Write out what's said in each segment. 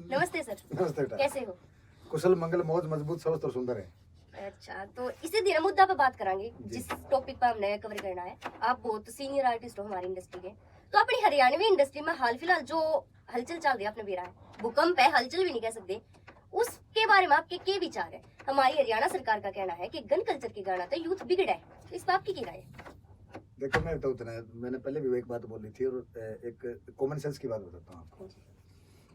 नमस्ते सर। नमस्ते बेटा। कैसे हो? कुशल मंगल मौज मजबूत स्वस्थ और सुंदर है। अच्छा, तो इसी दिन मुद्दा पे बात करेंगे जिस टॉपिक पर हमने कवर करना है। आप बहुत सीनियर आर्टिस्ट हो हमारी इंडस्ट्री के, तो अपनी हरियाणवी इंडस्ट्री में हाल फिलहाल जो हलचल चल रही है, आपने भी रहा है, भूकंप है, हलचल भी नहीं कह सकते, उसके बारे में आपके क्या विचार है? हमारी हरियाणा सरकार का कहना है कि गन कल्चर के गाना तो यूथ बिगड़ा है, तो इस पर आपकी क्या राय है? देखो मैं तो उतना मैंने पहले भी एक बात बोली थी और एक कॉमन सेंस की बात बताता हूँ आपको।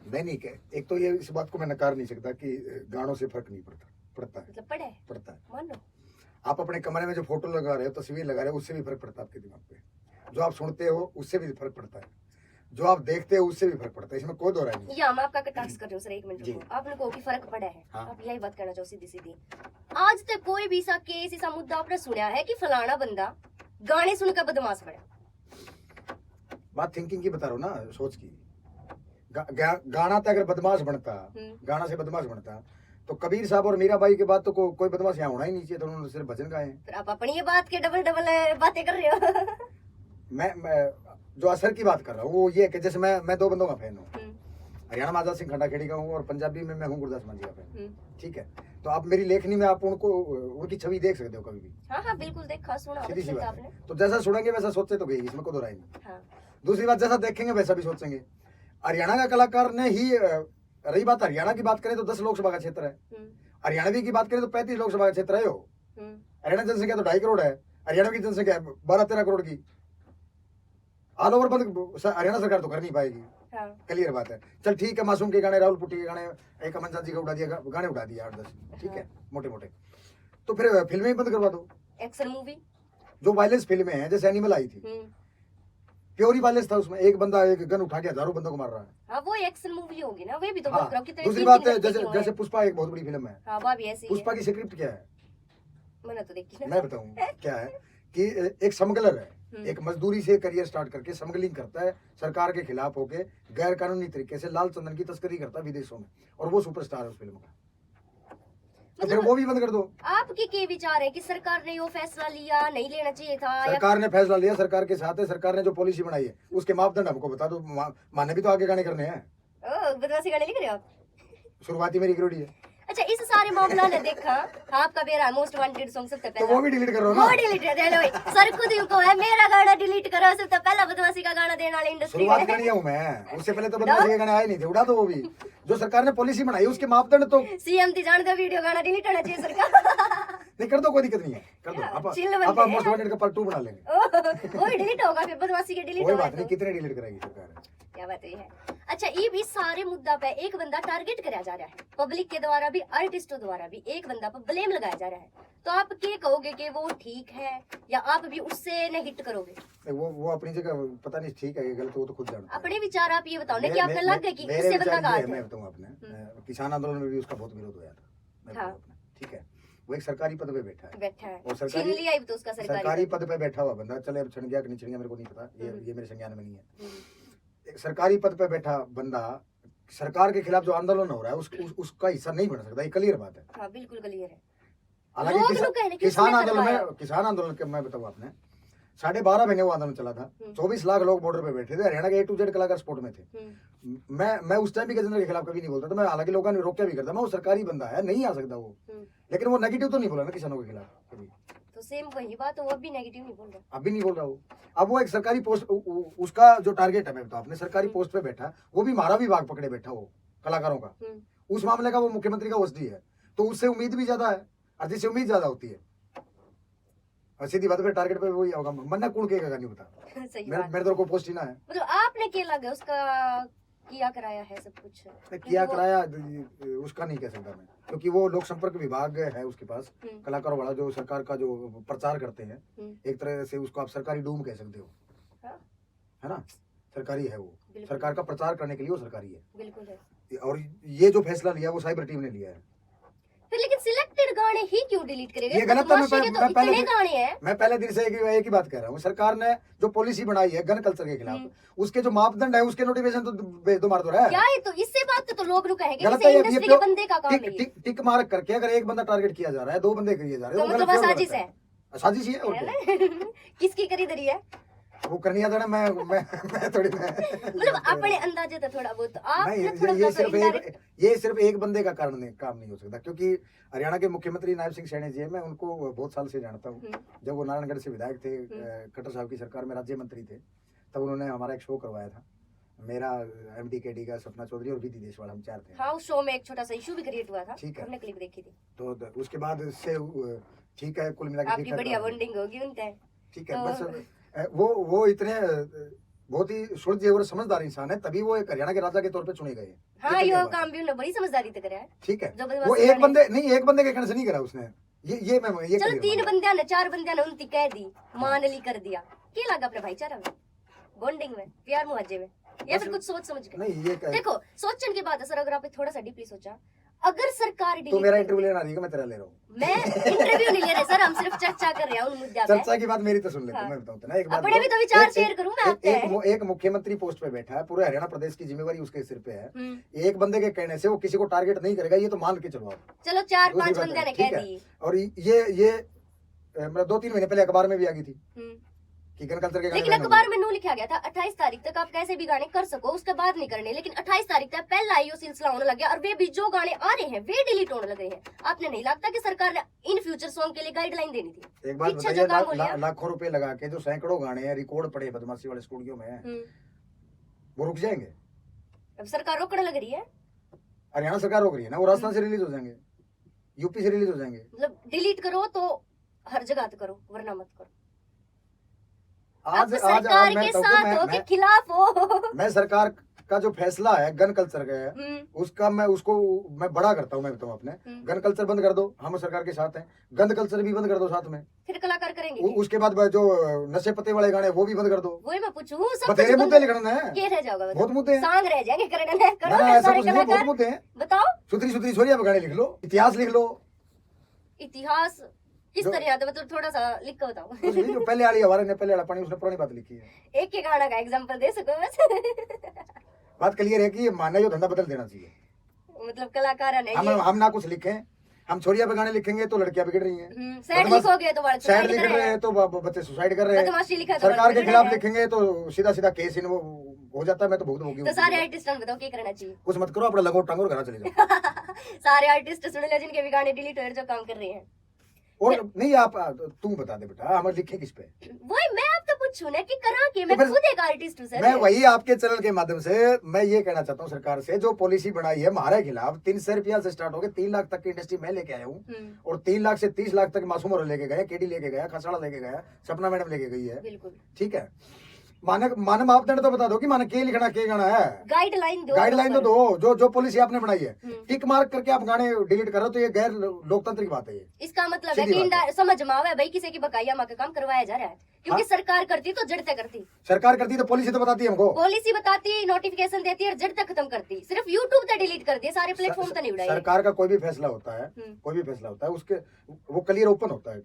मैं नहीं कह, एक तो ये इस बात को मैं नकार नहीं सकता कि गानों से फर्क नहीं पड़ता है, मतलब पड़ता है मान लो। आप अपने कमरे में जो फोटो लगा रहे हो, तस्वीर लगा रहे हो, उससे भी फर्क पड़ता है आपके दिमाग पे। जो आप सुनते हो उससे भी फर्क पड़ता है, जो आप देखते हो उससे भी फर्क पड़ता है, इसमें कोई दो राय नहीं। या मैं आपका टास्क कर रही हूँ सर, एक मिनट रुको। आपने कहो कि फर्क पड़ा है, हाँ। आप यही बात करना चाहो सीधी सीधी। आज तक कोई भी सा केस ऐसा मुद्दा आपने सुना है कि फलाना बंदा गाने सुनकर बदमाश बना? बात थिंकिंग की बता रहा हूँ ना, सोच की। गाना तो अगर बदमाश बनता, गाना से बदमाश बनता, तो कबीर साहब और मीराबाई के बाद तो कोई बदमाश यहाँ होना ही नहीं चाहिए, तो उन्होंने सिर्फ भजन गाए हैं। फिर आप अपनी ये बात के डबल बातें कर रहे हो। मैं जो असर की बात कर रहा हूँ वो ये है कि जैसे मैं दो बंदों का फैन हूँ, हरियाणा में आजाद सिंह खंडाखेड़ी का हूँ और पंजाबी में मैं हूँ गुरदास मान जी का फैन। ठीक है, तो आप मेरी लेखनी में आप उनको उनकी छवि देख सकते हो कभी भी। हाँ हाँ बिल्कुल देखा सुना सीधी सी बात आपने। है। तो जैसा सुनेंगे वैसा सोचते तो गए, इसमें कोई दो राय नहीं। हाँ। दूसरी बात, जैसा देखेंगे वैसा भी सोचेंगे। हरियाणा का कलाकार ने ही, रही बात हरियाणा की बात करें तो 10 लोकसभा का क्षेत्र है, हरियाणवी की बात करें तो 35 लोकसभा का क्षेत्र है। हरियाणा जनसंख्या तो 2.5 करोड़ है, हरियाणा की जनसंख्या 12-13 करोड़ की। ऑल ओवर बंद हरियाणा सरकार तो कर नहीं पाएगी। हाँ। क्लियर बात है। चल ठीक है, मासूम के गाने, राहुल पुट्टी के गाने, एक अमन चाची का उड़ा दिया, गाने उड़ा दिया 8-10, ठीक है, मोटे मोटे। तो फिर फिल्में ही बंद करवा दो। एक्शन मूवी जो वायलेंस फिल्में हैं, जैसे एनिमल आई थी, प्योरी वायलेंस था उसमें, एक बंदा एक गन उठा के हजारों बंदों को मार रहा है। हाँ, वो एक्शन मूवी होगी ना, वे भी तो हाँ। दूसरी बात है, जैसे पुष्पा एक बहुत बड़ी फिल्म है। हाँ, पुष्पा की स्क्रिप्ट क्या है? मैंने तो देखी, मैं बताऊं क्या है कि एक स्मगलर है, एक मजदूरी से करियर स्टार्ट करके स्मगलिंग करता है, सरकार के खिलाफ होके गैर कानूनी तरीके से लाल चंदन की तस्करी करता है विदेशों में, और वो सुपरस्टार है उस फिल्म का। तो फिर वो भी बंद कर दो। आपके क्या विचार है कि सरकार ने वो फैसला लिया, नहीं लेना चाहिए था? सरकार ने फैसला लिया, सरकार के साथ है, सरकार ने जो पॉलिसी बनाई है उसके मापदंड हमको बता दो। माने भी तो आगे गाने करने हैं। बदमाशी गाने लिख रहे हो आप? शुरुआती मेरी करोड़ी है। अच्छा, इस सारे मामला ने देखा आपका मेरा मोस्ट वांटेड सॉन्ग सबसे पहला, तो वो भी डिलीट करो ना। वो डिलीट कर दे सर, खुद ही को है मेरा गाना डिलीट करो, सबसे पहला बदमाशी का गाना देने वाले इंडस्ट्री में शुरुआत करनी हूं मैं, उससे पहले तो बदमाशी के गाने आए नहीं थे, उड़ा दो वो भी। जो सरकार ने पॉलिसी बनाई उसके मापदंड तो सीएम थी जान दो, वीडियो गाना डिलीट होना चाहिए सरकार। नहीं कर दो, कोई दिक्कत नहीं है, कर दो। आप मोस्ट वांटेड का पार्ट 2 बना लेंगे, वो भी डिलीट होगा, फिर बदमाशी के डिलीट होगा। कोई बात नहीं, कितने डिलीट कराएगी सरकार, क्या बात है। अच्छा, ये भी सारे मुद्दा पे एक बंदा टारगेट कराया जा रहा है, पब्लिक के द्वारा भी, आर्टिस्टों द्वारा भी एक बंदा पर ब्लेम लगाया जा रहा है, तो आप क्या कहोगे कि वो ठीक है या आप भी उससे न हिट करोगे? वो अपनी जगह पता नहीं ठीक है गलत, वो तो खुद जानता है। अपने विचार आप ये बताओ ना कि आपको लग गया कि उससे बंदा का है। मैं बताऊं आपने, किसान आंदोलन में भी उसका बहुत विरोध हुआ था, ठीक है, वो एक सरकारी पद पे बैठा है और सरकारी पद पे बैठा हुआ बंदा, चले अब छिड़ गया कि नहीं छिड़ गया मेरे को नहीं पता, ये मेरे संज्ञान में नहीं है। एक सरकारी पद पे बैठा बंदा सरकार के खिलाफ जो आंदोलन हो रहा है उसका हिस्सा नहीं बन सकता, ये क्लियर बात है। हाँ, बिल्कुल क्लियर है। हालांकि किसान आंदोलन के मैं बताऊं आपने, 12.5 महीने वो आंदोलन चला था, 24 लाख लोग बॉर्डर पे बैठे थे, हरियाणा के A to Z कलाकार सपोर्ट में थे। मैं उस टाइम भी गजेंद्र के खिलाफ कभी नहीं बोलता था, मैं हालांकि लोगों ने रोका भी करता, मैं वो सरकारी बंदा है, नहीं आ सकता वो, लेकिन वो नेगेटिव तो नहीं बोला ना किसानों के खिलाफ कभी। तो सेम वही बात, वो भी नेगेटिव नहीं बोल रहा, अभी नहीं बोल रहा वो। अब वो एक सरकारी पोस्ट, उसका जो टारगेट है, मैं बताऊं आपने, सरकारी पोस्ट पे बैठा, वो भी मारा विभाग पकड़े बैठा वो कलाकारों का, उस मामले का वो मुख्यमंत्री का ओएसडी है, तो उससे उम्मीद भी ज्यादा है, और जिससे उम्मीद ज्यादा होती है, और सीधी बात पे टारगेट पे वही होगा, मन्ना कौन कहेगा नहीं बता। मेरे तो कोई पोस्ट ही ना है। मतलब आपने क्या लगा उसका किया कराया है सब कुछ? किया कराया उसका नहीं कह सकता मैं, क्योंकि वो लोक संपर्क विभाग है उसके पास, कलाकारों वाला, जो सरकार का जो प्रचार करते हैं, एक तरह से उसको आप सरकारी डूम कह सकते हो, है ना, सरकारी है वो, सरकार का प्रचार करने के लिए वो सरकारी है, बिल्कुल है। और ये जो फैसला लिया वो साइबर टीम ने लिया है। फिर लेकिन सिलेक्टेड गाने ही क्यों डिलीट करेंगे? ये गलत है। मैं पहले दिन से एक ही बात कह रहा हूँ, सरकार ने जो पॉलिसी बनाई है गन कल्चर के खिलाफ, उसके जो मापदंड है उसके नोटिफिकेशन तो भेज दो, मार दो रहा है क्या? तो इससे बात तो लोग कहेंगे गलत है, इंडस्ट्री के बंदे का काम है। टिक मार्क करके अगर एक बंदा टारगेट किया जा रहा है, 2 बंदे किए जा रहे हैं, तो मतलब साजिश है, साजिश ही है। किसकी खरीदारी है वो करनी आता ना, मैं थोड़ी मतलब अपने अंदाजे तो थोड़ा बहुत आप ये सिर्फ एक बंदे का कारण नहीं, काम नहीं हो सकता, क्योंकि हरियाणा के मुख्यमंत्री नायब सिंह सैनी जी हैं, मैं उनको बहुत साल से जानता हूँ। जब वो नारायणगढ़ से विधायक थे, खट्टर साहब की सरकार में राज्य मंत्री थे, तब उन्होंने हमारा एक शो करवाया था, मेरा, MDKD का सपना चौधरी और विधि देशवाल, हम 4 थे। हाँ, उस शो में एक छोटा सा इशू भी क्रिएट हुआ था, ठीक है, हमने क्लिप देखी थी। तो उसके बाद से ठीक है, कुल मिला के आपकी बढ़िया बॉन्डिंग होगी उनसे। ठीक है, बस वो इतने बहुत ही सुलझे और समझदार इंसान है, तभी वो एक हरियाणा के राजा के तौर पे चुने गए। हाँ, ये काम भी उन्होंने बड़ी समझदारी से करा है। ठीक है, वो एक बंदे के कहने से नहीं करा उसने, ये चलो 3 बंदे ने 4 बंदे ने उनकी कह दी, मान ली कर दिया, क्या लगा अपने भाईचारा में, बॉन्डिंग में, प्यार मुआवजे में, या फिर कुछ सोच समझ के? नहीं, ये देखो सोचने की बात है सर, अगर आपने थोड़ा सा डीपली सोचा, अगर सरकार तो मेरा इंटरव्यू लेना नहीं, मैं तेरा ले रहा हूँ। मैं इंटरव्यू नहीं ले रहे सर, हम सिर्फ चर्चा कर रहे हैं उन मुद्दों पे। चर्चा की बात मेरी तो सुन ले, मैं बताऊँ ना एक बात, अपने भी तो विचार शेयर करूं मैं आपसे। एक मुख्यमंत्री पोस्ट पे बैठा है, पूरे हरियाणा प्रदेश की जिम्मेवारी उसके सिर पे है, एक बंदे के कहने से वो किसी को टारगेट नहीं करेगा, ये तो मान के चलो आप। चलो 4-5 बंदे ने कह दी, और ये 2-3 महीने पहले अखबार में भी आ गई थी कि गन कल्चर के गाने, लेकिन अखबार में नहीं लिखा गया था 28 तारीख तक आप कैसे भी गाने कर सको, उसके बाद नहीं करने, लेकिन 28 तारीख तक पहला यो सिलसिला होने लग गया, और वे भी जो गाने आ रहे हैं वे डिलीट होने लगे हैं। आपने नहीं लगता कि सरकार ने इन फ्यूचर सॉन्ग के लिए गाइडलाइन देनी थी? एक बात बताइए, लाखों रुपए लगा के जो सैकड़ों गाने हैं रिकॉर्ड पड़े बदमाशी वाले स्टूडियो में, वो रुक जाएंगे? अब सरकार रोकने लग रही है, हरियाणा सरकार रोक रही है ना, वो राजस्थान से रिलीज हो जाएंगे, यूपी से रिलीज हो जाएंगे। मतलब डिलीट करो तो हर जगह करो, वरना मत करो। आज सरकार के साथ हो के खिलाफ हो। मैं सरकार का जो फैसला है गन कल्चर का है, उसका मैं बड़ा करता हूँ। मैं बताऊँ अपने, गन कल्चर बंद कर दो, हम सरकार के साथ हैं, गन कल्चर भी बंद कर दो साथ में, फिर कलाकार करेंगे। उसके बाद जो नशे पत्ते वाले गाने वो भी बंद कर दो। वही मैं पूछूं, सब बतेरे मुद्दे लिखना है, ये रह जाओगा, बहुत मुद्दे हैं, सांग रह जाएंगे करने में, करो ऐसा सारे कुछ नहीं, बहुत कलाकार। मुद्दे हैं, बताओ। सुथरी छोरिया पे गाने लिख लो, इतिहास लिख लो। इतिहास किस तरह आता, मतलब थोड़ा सा लिख के बताओ। जो पहले वाली हमारे ने पहले वाला पानी, उसने पुरानी बात लिखी है। एक गाना का एग्जांपल दे सको बस? बात क्लियर है कि माना यो धंधा बदल देना चाहिए, मतलब कलाकार नहीं, हम ना कुछ लिखे, हम छोरिया पे गाने लिखेंगे तो लड़कियां बिगड़ रही हैं, सैड लिखोगे तो सैड लिख रहे हैं तो बच्चे सुसाइड कर रहे हैं, सरकार के खिलाफ लिखेंगे तो सीधा केस इन हो जाता है। मैं तो बहुत भोगी। तो सारे आर्टिस्ट बताओ क्या करना चाहिए? कुछ मत करो, अपना लगो टांगो घर चले जाओ। सारे आर्टिस्ट सुन ले जिनके भी गाने डिलीट हो, जो काम कर रहे हैं। और नहीं, आप तुम बता दे बेटा, हम लिखे किस पे? वही मैं आपसे पूछूं ना कि करा के, मैं खुद एक आर्टिस्ट हूं सर। मैं वही आपके चैनल के माध्यम से मैं ये कहना चाहता हूँ सरकार से, जो पॉलिसी बनाई है हमारे खिलाफ, 300 रुपया से स्टार्ट हो गए 3 लाख तक की इंडस्ट्री मैं लेके आया हूँ, और 3 लाख से 30 लाख तक मासूम और लेके गए, केडी लेके गया, खसाड़ा लेके गया, सपना मैडम लेके गई है। बिल्कुल ठीक है, मानक मापदंड तो बता दो कि मानक के लिखना के गाना है, गाइडलाइन तो दो, जो पॉलिसी आपने बनाई है। टिक मार्क करके आप गाने डिलीट कर रहे हो तो ये गैर लोकतांत्रिक बात है। ये इसका मतलब है कि समझ में आवे भाई किसी की बकाया माँ का काम करवाया जा रहा है, क्योंकि सरकार करती तो जड़ तक करती, सरकार करती तो पॉलिसी तो बताती हमको, पॉलिसी बताती, नोटिफिकेशन देती और जड़ तक खत्म करती। सिर्फ यूट्यूब तक डिलीट कर दिया, सारे प्लेटफॉर्म तक नहीं उड़ाए। सरकार का कोई भी फैसला होता है, उसके वो क्लियर ओपन होता है,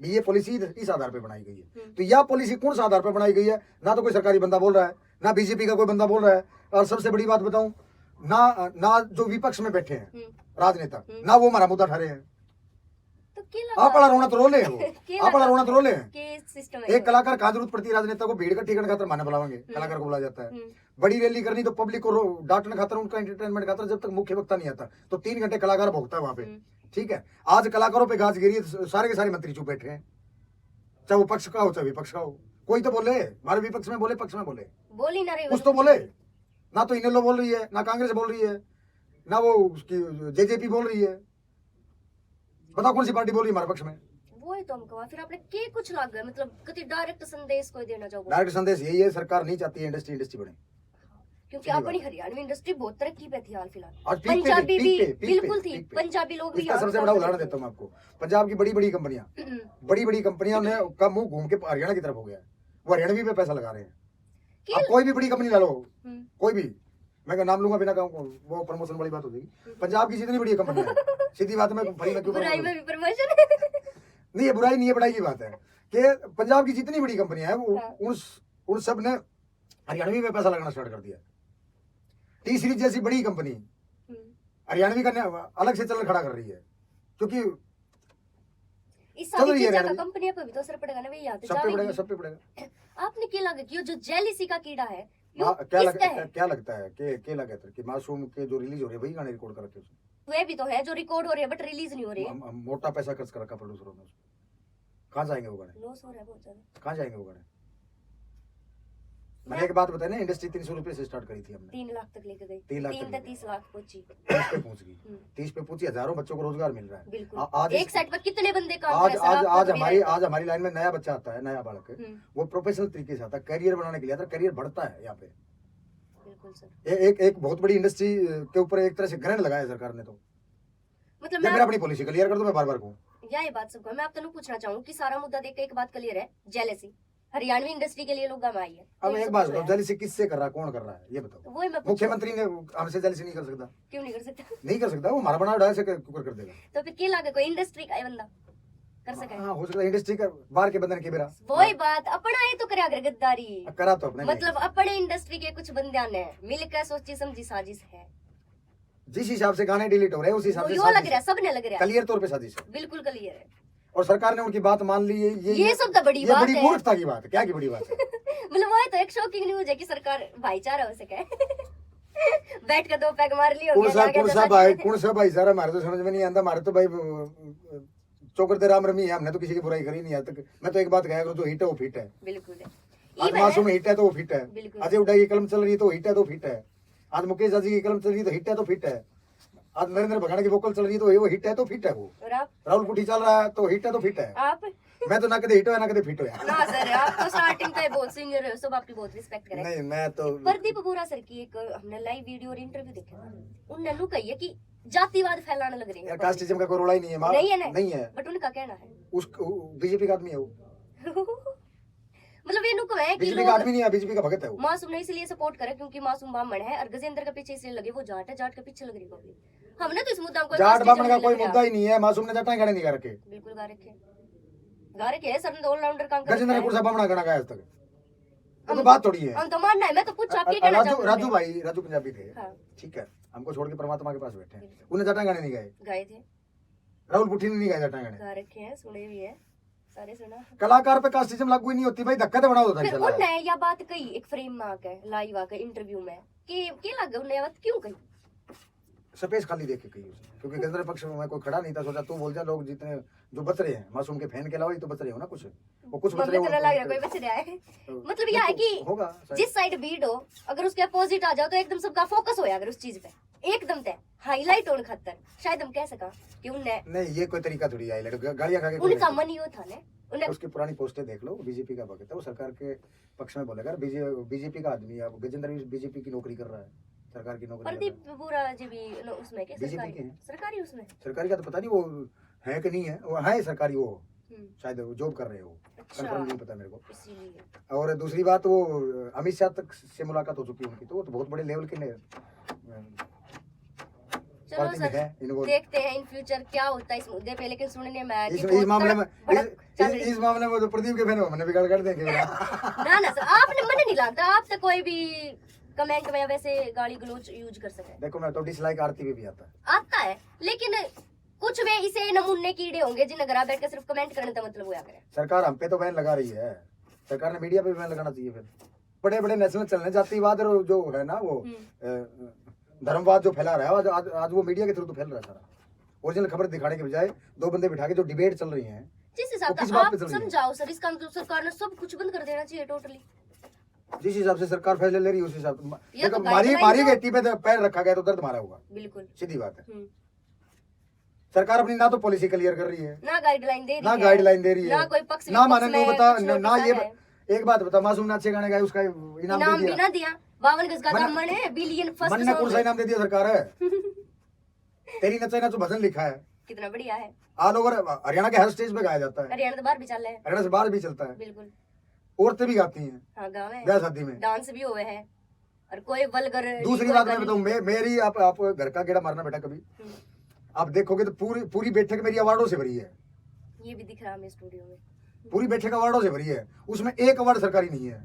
ये पॉलिसी इस आधार पे बनाई गई है। तो यह पॉलिसी कौन सा आधार पे बनाई गई है? ना तो कोई सरकारी बंदा बोल रहा है, ना बीजेपी का कोई बंदा बोल रहा है, और सबसे बड़ी बात बताऊं, ना जो विपक्ष में बैठे हैं राजनेता, ना वो हमारा मुद्दा ठहरे हैं। तो आप रोना तो रोले हैं, वो आप रोना तो रोले हैं। एक कलाकार कहाँ जरूरत पड़ती है राजनेता को? भीड़ इकट्ठी करने खातर माने बुलावेंगे, कलाकार को बुलाया जाता है। बड़ी रैली करनी तो पब्लिक को डांटने खातर, उनका एंटरटेनमेंट खातर, जब तक मुख्य वक्ता नहीं आता तो 3 घंटे कलाकार भोगता है वहां पे। ठीक है, आज कलाकारों पे गाज गिरी, सारे के सारे मंत्री चुप बैठे हैं, चाहे वो पक्ष का हो चाहे विपक्ष का हो। कोई तो बोले, हमारे विपक्ष में बोले, पक्ष में बोले, बोली ना रही, कुछ तो बोले ना। तो इनेलो बोल रही है, ना कांग्रेस बोल रही है, ना वो उसकी जेजेपी बोल रही है। बताओ कौन सी पार्टी बोल रही है हमारे पक्ष में? वही तो हम कहा, फिर आपने के कुछ लग गया, मतलब कति डायरेक्ट संदेश कोई देना चाहोगे? डायरेक्ट संदेश यही है, सरकार नहीं चाहती है इंडस्ट्री बने, क्योंकि अपनी हरियाणवी इंडस्ट्री बहुत तरक्की पे थी हाल फिलहाल। पंजाबी भी बिल्कुल थी, पंजाबी लोग भी। इसका सबसे बड़ा उदाहरण देता हूँ मैं आपको, पंजाब की बड़ी बड़ी कंपनियां का मुंह घूम के हरियाणा की तरफ हो गया, वो हरियाणवी पे पैसा लगा रहे हैं। अब कोई भी बड़ी कंपनी ला लो, कोई भी, मैं नाम लूंगा बिना कहूँ, वो प्रमोशन वाली बात हो जाएगी। पंजाब की जितनी बड़ी कंपनी है, सीधी बात है, बुराई में भी प्रमोशन नहीं है, बुराई नहीं है, बड़ाई की बात है कि पंजाब की जितनी बड़ी कंपनियां हैं उन सब ने हरियाणवी में पैसा लगाना स्टार्ट कर दिया। टी सीरीज जैसी बड़ी कंपनी हरियाणवी का अलग से चलन खड़ा कर रही है, क्योंकि इस सारी चीज़ों का कंपनियों पे भी तो असर पड़ेगा ना भैया, सब पे पड़ेगा। आपने क्या लगा कि जो जेलिसी का कीड़ा है क्या लगता है कि मासूम के जो रिलीज हो रहे हैं वही गाने रिकॉर्ड कर रखे हैं? वे भी तो है जो रिकॉर्ड हो रहे हैं बट रिलीज नहीं हो रहे हैं। मोटा पैसा खर्च कर रखा प्रोड्यूसरों ने, कहाँ जाएंगे वो गाने? लॉस हो रहा है बहुत ज्यादा। कहाँ जाएंगे वो गाने? मैंने एक बात बताई ना, इंडस्ट्री 300 रुपए से स्टार्ट करी थी हमने, 3 लाख तक लेके गई, 3 लाख 3 से 30 लाख पहुंची, 30 पे पहुंच गई, 30 पे पहुंची, हजारों बच्चों को रोजगार मिल रहा है। बिल्कुल। आज एक सेट पर कितने बंदे काम आज कर रहे हैं? आज आज हमारी लाइन में नया बच्चा आता है, नया बालक, वो प्रोफेशनल तरीके से आता है, करियर बनाने के लिए आता है, करियर बढ़ता है यहाँ पे। बिल्कुल सर। एक बहुत बड़ी इंडस्ट्री के ऊपर एक तरह से ग्रहण लगाया है सरकार ने। तो मतलब मैं अपनी पॉलिसी क्लियर कर दूं, मैं बार-बार कहूं ये बात सबको मैं आप तनु पूछना चाहूं कि सारा मुद्दा देख के एक बात क्लियर है, जेलेसी हरियाणवी इंडस्ट्री के लिए लोग गम आई है। अब एक बात बताओ, जेलेसी किससे कर रहा है, कौन कर रहा है ये बताओ? वही मैं मुख्यमंत्री ने हमसे जेलेसी नहीं कर सकता? क्यों नहीं कर सकता? नहीं कर सकता, वो हमारा बना डाल से कर देगा। तो फिर क्या लगा कोई इंडस्ट्री का बंदा कर सके? हां, हो सकता है इंडस्ट्री का बाहर के बंदन के बेरा वही बात अपना ही तो करे अगर गद्दारी करा तो अपने मतलब अपने इंडस्ट्री के कुछ बंदे ने मिलकर सोची समझी साजिश है। जिस हिसाब से गाने डिलीट हो रहे हैं उसी हिसाब से यो लग रहा है, सबने लग रहा है क्लियर तौर पे साजिश है, बिल्कुल क्लियर है। और सरकार ने उनकी बात मान ली। ये सब तो बड़ी बात है, बड़ी मूर्खता की बात है। क्या की बड़ी बात है? मतलब वो तो एक शॉकिंग न्यूज है कि सरकार भाईचारा हो सके बैठ कर 2 पैग मार लियो। कौन सा भाईचारा? हमारे तो समझ में नहीं आता। हमारे तो भाई चौकर दे राम रमी है, हमने तो किसी की बुराई करी नहीं आज तक। मैं तो एक बात कहा, जो हिट है वो फिट है। बिल्कुल है। आज मासूम हिट है तो वो फिट है, अजय उड्डा की कलम चल रही है तो हिट है तो फिट है, आज मुकेश जी की कलम चल रही है तो हिट है तो फिट है, आज नरेंद्र भगाना की वोकल चल रही है तो वो हिट है तो फिट है, वो राहुल पुटी चल रहा है तो हिट है तो फिट है। आप मैं तो ना कदे हिट हो ना कदे फिट हो ना सर, आप तो स्टार्टिंग का बहुत सीनियर है, सब आपकी बहुत रिस्पेक्ट करें। नहीं मैं तो प्रदीप बोरा सर की एक हमने लाइव वीडियो और इंटरव्यू देखे था, उन्होंने नु कही है कि जातिवाद फैलाने लग रहे हैं। यार कास्टिज्म का कोई रोड़ा ही नहीं है, नहीं है, बट उनका कहना है उस बीजेपी का आदमी है वो मतलब ये नुक है कि बीजेपी का आदमी नहीं है, बीजेपी का भगत है वो। मासूम ने इसलिए सपोर्ट करे क्योंकि मासूम ब्राह्मण है और गजेंद्र के पीछे इसलिए लगे वो जाट है, जाट के पीछे लग रही पब्लिक। हमने तो इस मुद्दा को जाट ब्राह्मण का कोई मुद्दा ही नहीं है, मासूम ने जाटा गाने नहीं गा रखे। बिल्कुल गा रखे है सर ने ऑलराउंडर काम कर गजेंद्र ने कुर्सा ब्राह्मण गाना गाया आज तक, तो बात थोड़ी है। हम तो मानना है, मैं तो पूछा आप ये कहना चाहते हैं। राजू भाई, राजू पंजाबी थे, ठीक है, हमको छोड़ के परमात्मा के पास बैठे हैं, उन्हें जाटा गाने नहीं गाए थे। राहुल पुठी ने नहीं गाए जाटा गाने, गा रखे हैं, सुने भी है सारे सुना। कलाकार पे कास्टिज्म लागू ही नहीं होती भाई, धक्का तो बना होता है। उन्होंने या बात कही एक फ्रेम में आके लाइव आके इंटरव्यू में कि क्या लगा उन्हें बात क्यों कही? स्पेस खाली देख के कही उसने, क्योंकि गजर पक्ष में कोई खड़ा नहीं था, सोचा तू बोल जा, लोग जितने जो बच रहे हैं मासूम के फैन के अलावा ही तो बच रहे हो ना, कुछ वो कुछ बच रहे हो, लग रहा है कोई बच रहा है। मतलब यह है कि होगा जिस साइड भीड़ हो अगर उसके अपोजिट आ जाओ तो एकदम सबका फोकस होया अगर उस चीज पे एकदम तय हाईलाइट होने खातर शायद हम कह सका कि उन्हें नहीं, ये कोई तरीका थोड़ी हाईलाइट गालियां खा के उनका मन ही था ने उसकी पुरानी पोस्टें देख लो, बीजेपी का भगत है वो, सरकार के पक्ष में बोलेगा, बीजेपी का आदमी है, गजेंद्र भी बीजेपी की नौकरी कर रहा है, सरकार की नौकरी। प्रदीप बोरा जी भी उसमें क्या सरकारी उसमें सरकारी का तो पता नहीं वो है कि नहीं है, वो है सरकारी, वो शायद वो जॉब कर रहे हो, कंफर्म नहीं पता मेरे को। और दूसरी बात वो अमित शाह तक से मुलाकात हो चुकी है उनकी, तो वो तो बहुत बड़े लेवल के चलो सर देखते हैं इन फ्यूचर क्या होता है इस मुद्दे पे, लेकिन सुनने में आया कि इस मामले में तो प्रदीप के फैन मैंने बिगाड़ कर देंगे ना ना सर, आपने मन नहीं लगता आप तो कोई भी कमेंट में वैसे गाली गलोच यूज कर सके। देखो मैं तो डिसलाइक आरती भी आता है लेकिन कुछ वे इसे नमूने कीड़े होंगे जिन घर बैठ के सिर्फ कमेंट करने का मतलब हुआ करे। सरकार हम पे तो बैन लगा रही है, सरकार ने मीडिया पे भी बैन लगाना चाहिए। फिर बड़े बड़े नेशनल चैनल जातिवाद जो है ना वो धर्मवाद जो फैला रहा है आज वो मीडिया के थ्रू तो फैल रहा है सारा, ओरिजिनल खबर दिखाने के बजाय 2 बंदे बिठा के जो डिबेट चल रही है जिस हिसाब से आप समझाओ सर, इसका मतलब सरकार ने सब कुछ बंद कर देना चाहिए टोटली। जिस हिसाब से सरकार फैसले ले रही है उस हिसाब से मारी गट्टी पे पैर रखा गया तो दर्द मारा होगा, बिल्कुल सीधी बात है। सरकार अपनी ना तो पॉलिसी क्लियर कर रही है, ना गाइडलाइन दे रही है, ना कोई पक्ष ना माने नहीं बता ना ये। एक बात बता, मासूम ने अच्छे गाने गाए उसका इनाम भी ना दिया, 52 गज का दामन है, बिलियन फर्स्ट मन ने कौन सा इनाम दे दिया सरकार है तेरी नचे ना तो भजन लिखा है, कितना बढ़िया है, ऑल ओवर हरियाणा के हर स्टेज पे गाया जाता है, हरियाणा से बाहर भी चल रहा है, हरियाणा से बाहर भी चलता है, बिल्कुल औरतें भी गाती हैं, हाँ गावे ब्याह शादी में डांस भी हुए हैं और कोई वल्गर। दूसरी बात मैं बताऊं, मेरी आप घर का गेड़ा मारना बेटा कभी आप देखोगे तो पूरी बैठक मेरी अवार्डों से भरी है, ये भी दिख रहा है स्टूडियो में, पूरी बैठक अवार्डों से भरी है, उसमें एक अवार्ड सरकारी नहीं है,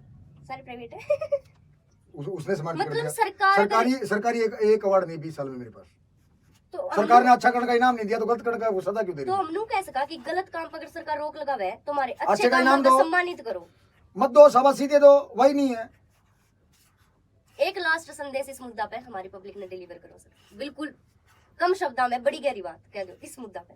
सारे प्राइवेट है उसने समर्पित कर दिया। सरकारी एक अवार्ड नहीं 20 साल में मेरे पास, तो सरकार ने अच्छा कर्ण का इनाम नहीं दिया तो गलत कर्ण का वो सजा क्यों दे रही है? तो हम कह सका कि गलत काम पर अगर सरकार रोक लगावे तो हमारे अच्छे काम को सम्मानित करो, मत दो शाबाशी दे दो, वही नहीं है एक लास्ट संदेश इस मुद्दा पे हमारी पब्लिक ने डिलीवर करो सर, बिल्कुल कम शब्दों में बड़ी गहरी बात कह दो इस मुद्दा पे।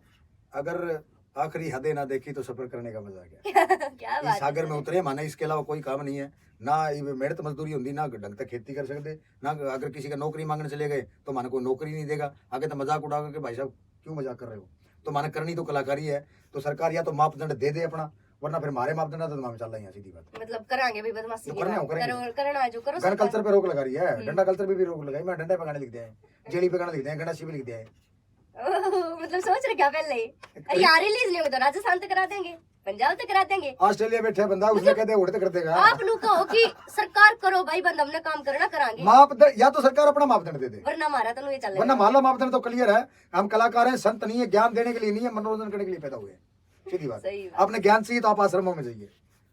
अगर आखिरी हदें ना देखी तो सफर करने का मजा क्या। क्या इस बात सागर है में सर। उतरे माने इसके अलावा कोई काम नहीं है ना। ये मेहनत मजदूरी होती ना ढंग तक खेती कर सकते ना। अगर किसी का नौकरी मांगने चले गए तो माने कोई नौकरी नहीं देगा। आगे तो मजाक उड़ा के भाई साहब क्यों मजाक कर रहे हो, तो माने करनी तो कलाकारी है। तो सरकार या तो मापदंड दे दे अपना, वरना फिर हमारे मापदंड तो दिमाग में चल रही है सीधी बात। मतलब करांगे भी बदमाशी तो की करने बात। हो, करेंगे। करो करना है जो करो गन सरकार। कल्चर पे रोक लगा रही है, डंडा कल्चर पे भी रोक लगाई। मैं डंडे पे गाने लिखते हैं, जेली पे गाने लिखते हैं, गंडासी पे लिखते हैं। ओह, मतलब सोच रहे क्या पहले ही यार रिलीज नहीं होगा तो राजस्थान तक करा देंगे, पंजाब तक करा देंगे। ऑस्ट्रेलिया बैठे बंदा उसने कहते हैं उड़ते कर देगा। आप लोग कहो कि सरकार करो भाई बंद, हमने काम करना करांगे, मापदंड या तो सरकार अपना मापदंड दे दे, वरना हमारा तो नहीं चलेगा। वरना माला मापदंड तो क्लियर है। हम कलाकार हैं, संत नहीं है, ज्ञान देने के लिए नहीं है, मनोरंजन करने के लिए पैदा हुए हैं। सीधी बात। सही बात। आपने ज्ञान चाहिए तो आप आश्रमों में जाइए,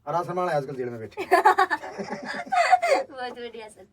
और आश्रम वाले आजकल जेल में बैठे। बहुत बढ़िया सर।